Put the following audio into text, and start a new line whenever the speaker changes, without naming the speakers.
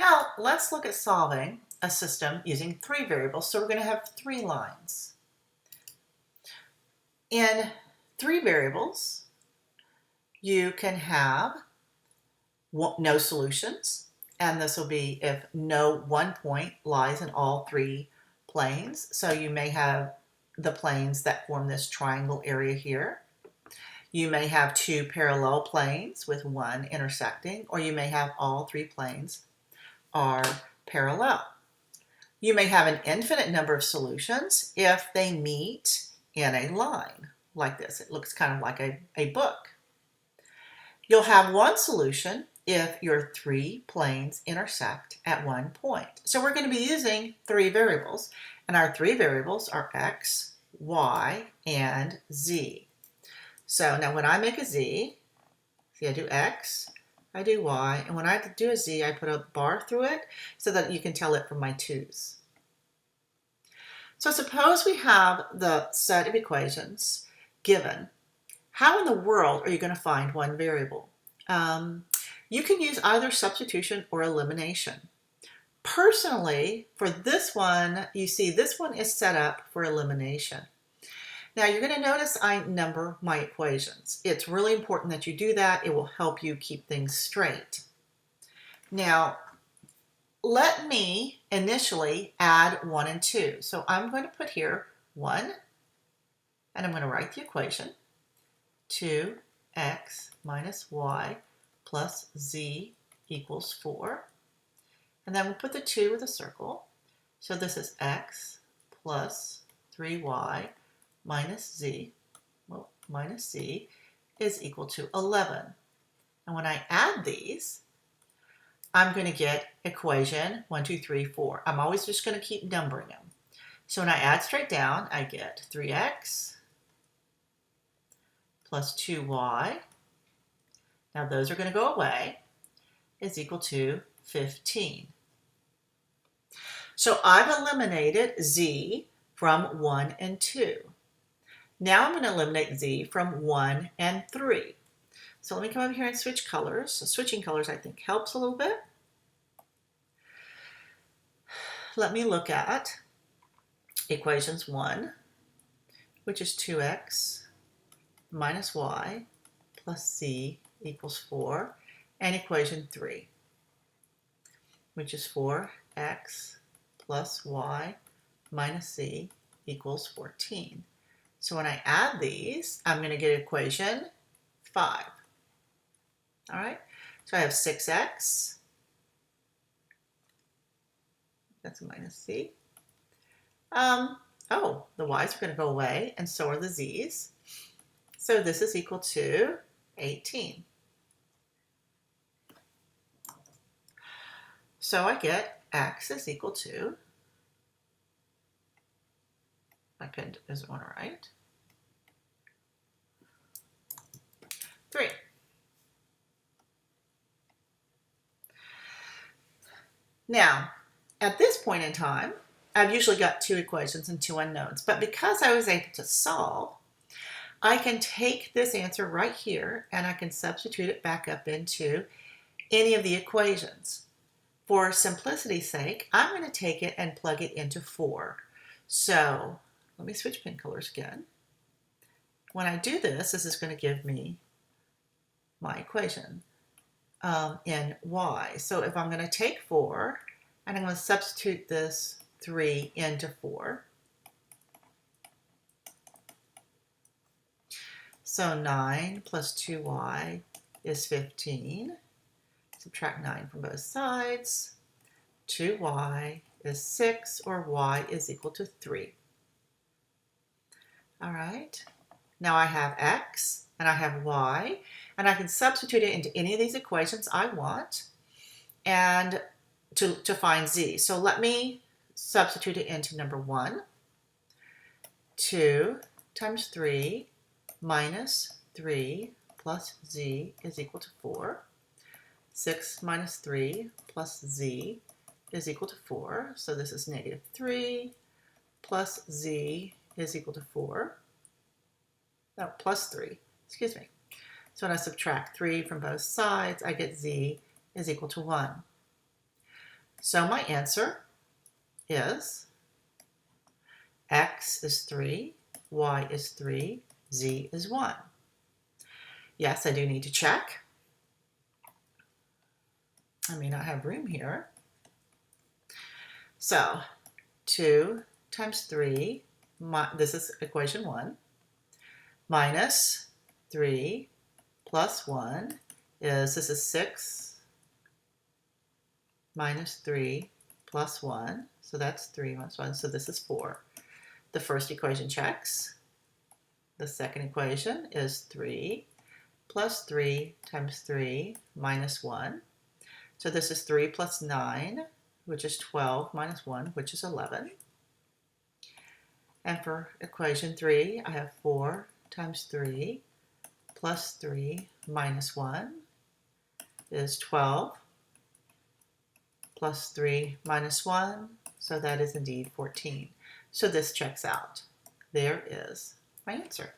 Now let's look at solving a system using three variables. So we're going to have three lines. In three variables, you can have no solutions, and this will be if no one point lies in all three planes. So you may have the planes that form this triangle area here. You may have two parallel planes with one intersecting, or you may have all three planes are parallel. You may have an infinite number of solutions if they meet in a line like this. It looks kind of like a book. You'll have one solution if your three planes intersect at one point. So we're going to be using three variables, and our three variables are x, y, and z. So now when I make a z, see, I do x, I do y, and when I do a z, I put a bar through it so that you can tell it from my 2's. So suppose we have the set of equations given. How in the world are you going to find one variable? You can use either substitution or elimination. Personally, for this one, you see this one is set up for elimination. Now you're going to notice I number my equations. It's really important that you do that. It will help you keep things straight. Now, let me initially add 1 and 2. So I'm going to put here 1, and I'm going to write the equation. 2x minus y plus z equals 4. And then we'll put the 2 with a circle. So this is x plus 3y minus z, well, minus z is equal to 11. And when I add these, I'm going to get equation 1, 2, 3, 4. I'm always just going to keep numbering them. So when I add straight down, I get 3x plus 2y. Now those are going to go away, is equal to 15. So I've eliminated z from 1 and 2. Now I'm going to eliminate z from 1 and 3. So let me come over here and switch colors. So switching colors I think helps a little bit. Let me look at equations 1, which is 2x minus y plus z equals 4, and equation 3, which is 4x plus y minus z equals 14. So when I add these, I'm going to get equation 5. All right, so I have 6x, that's a minus z. Oh, the y's are going to go away, and so are the z's. So this is equal to 18. So I get x is equal to, my pen doesn't want to write, 3. Now, at this point in time, I've usually got 2 equations and 2 unknowns, but because I was able to solve, I can take this answer right here and I can substitute it back up into any of the equations. For simplicity's sake, I'm going to take it and plug it into 4. So let me switch pen colors again. When I do this, this is going to give me my equation in y. So if I'm going to take 4 and I'm going to substitute this 3 into 4. So 9 plus 2y is 15. Subtract 9 from both sides. 2y is 6, or y is equal to 3. All right. Now I have x and I have y, and I can substitute it into any of these equations I want and to find z. So let me substitute it into number 1. 2 times 3 minus 3 plus z is equal to 4. 6 minus 3 plus z is equal to 4. So this is negative 3 plus z is equal to 4. No, plus 3, excuse me. So when I subtract 3 from both sides, I get z is equal to 1. So my answer is x is 3, y is 3, z is 1. Yes, I do need to check. I may not have room here. So 2 times 3, this is equation 1, minus 3 plus 1 is, this is 6 minus 3 plus 1. So that's 3 minus 1. So this is 4. The first equation checks. The second equation is 3 plus 3 times 3 minus 1. So this is 3 plus 9, which is 12, minus 1, which is 11. And for equation 3, I have 4 times 3 plus 3 minus 1 is 12 plus 3 minus 1, so that is indeed 14. So this checks out. There is my answer.